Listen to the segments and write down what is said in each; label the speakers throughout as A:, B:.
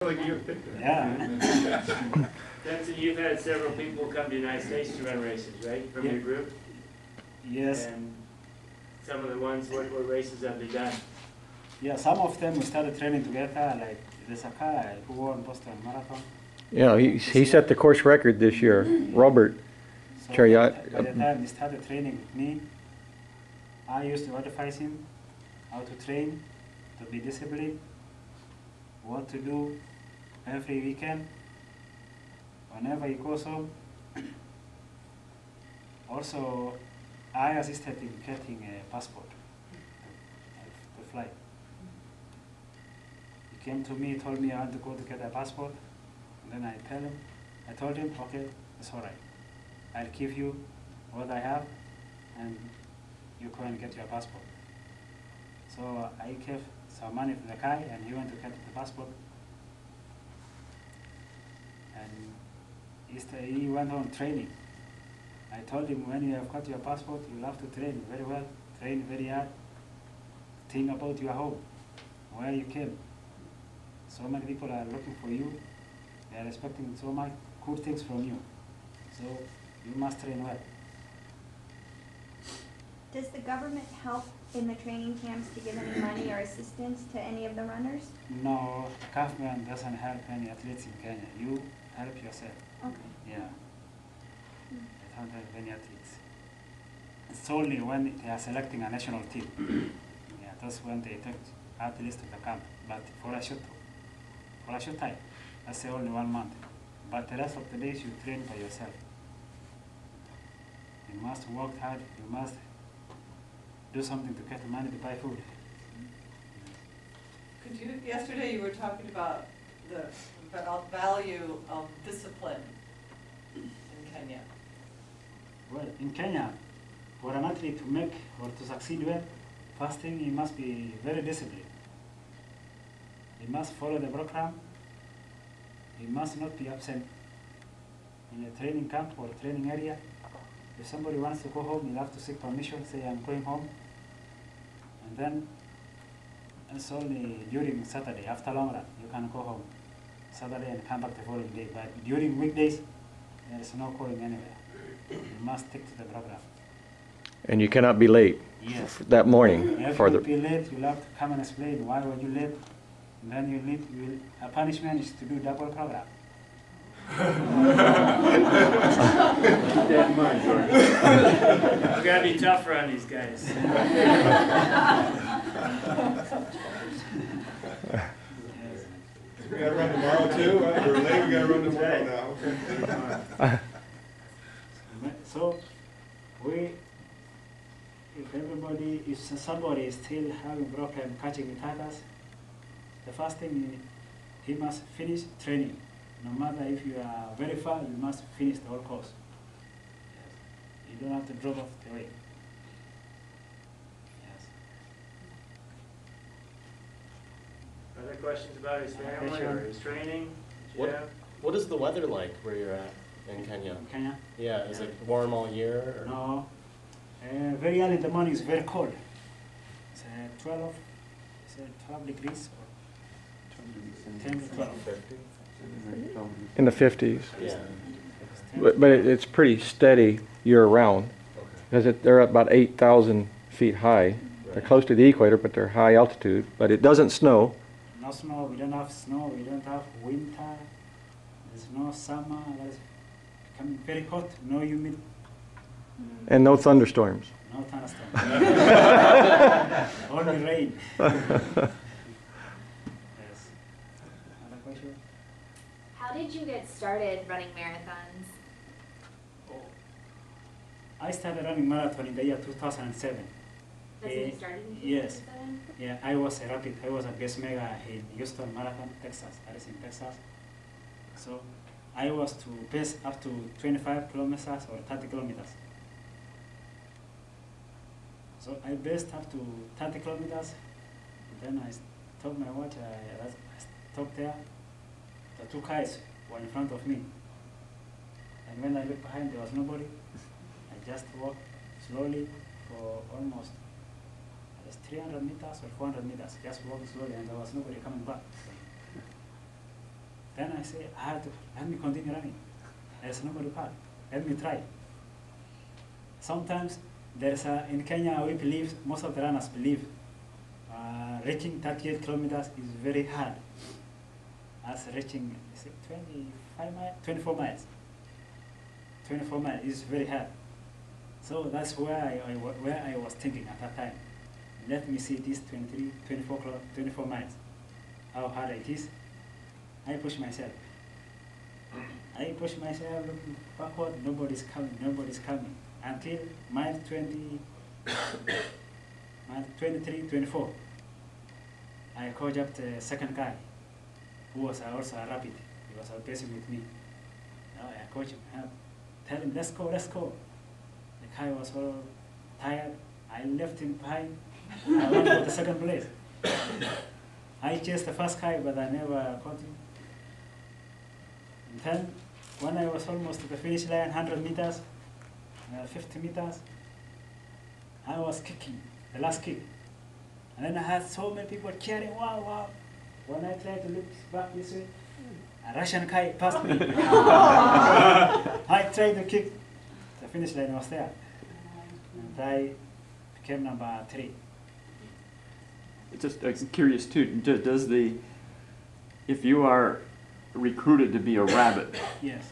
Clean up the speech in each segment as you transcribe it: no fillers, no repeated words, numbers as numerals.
A: Yeah.
B: Benson, you've had several people come to the United States to run races, right, from your group?
A: Yes.
B: And some of the ones, what races have they done?
A: Yeah, some of them we started training together, like the Sakai who won Boston Marathon.
C: Yeah, he set the course record this year, Robert Cheruiyot.
A: By the time he started training with me, I used to advise him how to train, to be disciplined, what to do every weekend, whenever he goes home. Also, I assisted in getting a passport to fly. He came to me, told me I want to go to get a passport. And then I told him, okay, it's all right. I'll give you what I have, and you go and get your passport. So I gave some money to the guy, and he went to get the passport. And he went on training. I told him, when you have got your passport, you have to train very well, train very hard. Think about your home, where you came. So many people are looking for you. They are expecting so much good things from you. So you must train well.
D: Does the government help in the training camps to give any money or assistance to any of the runners?
A: No, the government doesn't help any athletes in Kenya. You help yourself.
D: Okay.
A: Yeah. They don't help any athletes. It's only when they are selecting a national team. Yeah, that's when they take athletes to the camp. But for a short time, that's the only 1 month. But the rest of the days you train by yourself. You must work hard. You must do something to get money to buy food.
E: Could you, yesterday you were talking about the value of discipline in Kenya.
A: Well, in Kenya, for an athlete to make or to succeed well, first thing he must be very disciplined. He must follow the program. He must not be absent in a training camp or training area. If somebody wants to go home, he'll have to seek permission, say I'm going home. And then it's only during Saturday, after long run, you can go home Saturday and come back the following day. But during weekdays, there is no going anywhere. You must stick to the program.
C: And you cannot be late.
A: Yes.
C: That morning.
A: If
C: For
A: you
C: the
A: be late, you'll have to come and explain why were you late. And then a punishment is to do double program.
B: We're gonna be tougher on these guys.
F: We gotta run tomorrow too, right? We're late, we gotta run tomorrow now.
A: So, if somebody is still having problem catching with others, the first thing he must finish training. No matter if you are very far, you must finish the whole course. Yes. You don't have to drop off the way. Yes.
B: Other questions about his family or his training?
G: What is the weather like where you're at in Kenya?
A: Kenya?
G: Yeah, is it warm all year? Or?
A: No. Very early in the morning it's very cold. It's 12 degrees or 10 to 12.
C: in the 50s.
G: Yeah.
C: But it's pretty steady year-round. Because they're at about 8,000 feet high. They're close to the equator, but they're high altitude. But it doesn't snow.
A: No snow, we don't have snow, we don't have winter, there's no summer, it's becoming very hot, no humid.
C: And no thunderstorms.
A: No thunderstorm. Only rain. Yes. Other question?
H: How did you get started running marathons?
A: I started running marathon in the year 2007.
H: That's when you started in 2007?
A: Yes. Yeah, I was a guest mega in Houston Marathon, Texas. I was in Texas. So I was to pace up to 25 kilometers or 30 kilometers. So I paced up to 30 kilometers. Then I stopped my watch. I stopped there. The two guys were in front of me. And when I looked behind, there was nobody. I just walked slowly for almost 300 meters or 400 meters, just walking slowly, and there was nobody coming back. Then I say, let me continue running. There's nobody part. Let me try. Sometimes in Kenya, we believe, most of the runners believe, reaching 38 kilometers is very hard. As reaching, is it 24 miles. 24 miles is very hard. So that's where I was thinking at that time. Let me see this 24 miles, how hard it is. I push myself. Looking backward, nobody's coming. Until mile 20, mile 23, 24. I called up the second guy, who was also a rapid. He was pacing with me. Now I coach him, tell him, let's go. The guy was all tired. I left him behind. I went for the second place. I chased the first guy, but I never caught him. And then, when I was almost to the finish line, 100 meters, 50 meters, I was kicking, the last kick. And then I had so many people cheering, wow, wow. When I tried to look back this way, a Russian guy passed me. I tried to kick, the finish line was there. And I became number 3.
I: Just curious too, does if you are recruited to be a rabbit
A: Yes.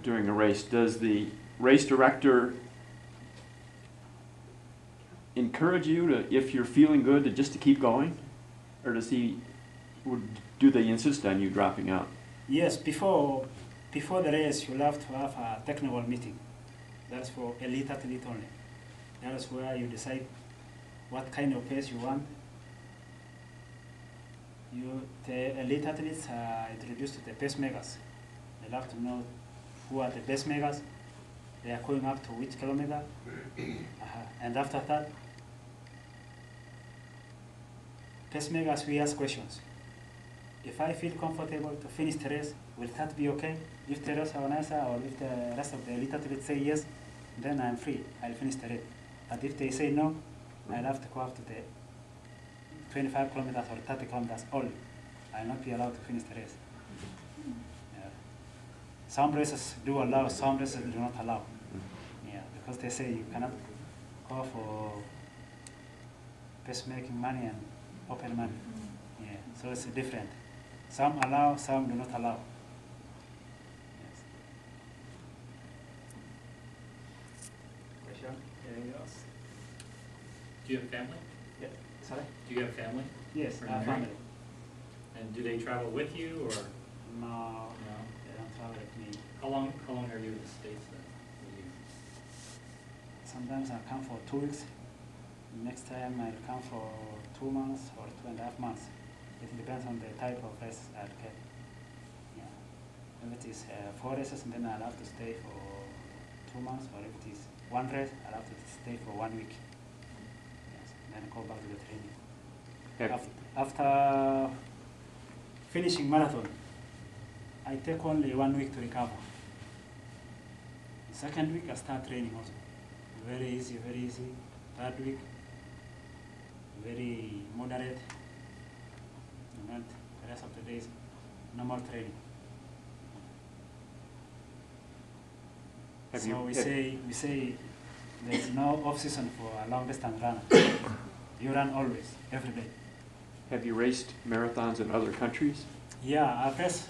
I: during a race, does the race director encourage you to, if you're feeling good, to keep going? Or do they insist on you dropping out?
A: Yes, before the race, you'll have to have a technical meeting. That's for elite athlete only. That is where you decide what kind of pace you want. The elite athletes are introduced to the pacemakers. They'll have to know who are the pacemakers. They are going up to which kilometer. And after that, pacemakers, we ask questions. If I feel comfortable to finish the race, will that be okay? If the rest have an answer, or if the rest of the elite athletes say yes, then I'm free. I'll finish the race. But if they say no, I'll have to go up to the 25 kilometers or 30 kilometers only. I'll not be allowed to finish the race. Yeah. Some races do allow, some races do not allow. Yeah, because they say you cannot go for pacemaking money and open money. Yeah, so it's different. Some allow, some do not allow. Yes. Question? Anything else?
J: Do you have family?
A: Yeah. Sorry?
J: Do you have family?
A: Yes,
J: Are you
A: our
J: married?
A: family.
J: And do they travel with you, or
A: No,
J: no?
A: they don't travel with me.
J: How long are you in the States then? Will you-
A: Sometimes I come for 2 weeks. Next time I'll come for 2 months or 2.5 months. It depends on the type of race I'll get. Yeah. If it is 4 races, then I'll have to stay for 2 months, or if it is 1 race, I'll have to stay for 1 week. Yes. Then go back to the training. After finishing marathon, I take only 1 week to recover. The second week I start training also. Very easy, very easy. Third week, very moderate. And the rest of the days, no more training. So we say there's no off season for a long distance runner. You run always, every day.
I: Have you raced marathons in other countries?
A: Yeah, I've raced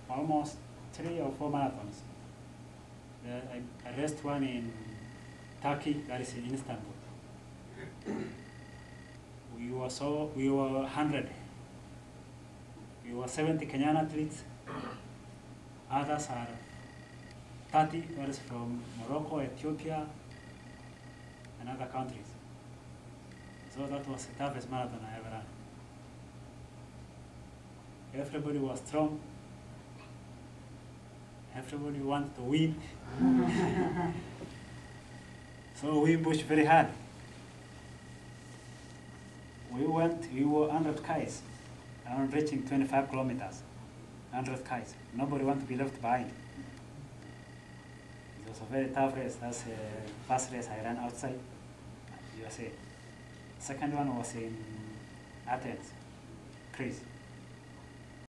A: almost 3 or 4 marathons. I raced one in Turkey, that is in Istanbul. We were 100. We were 70 Kenyan athletes. Others are 30, that is from Morocco, Ethiopia, and other countries. So that was the toughest marathon I ever ran. Everybody was strong. Everybody wanted to win. So we pushed very hard. We were 100 guys, around reaching 25 kilometers. 100 guys. Nobody wanted to be left behind. It was a very tough race. That's the first race I ran outside USA. Second one was in Athens, Greece.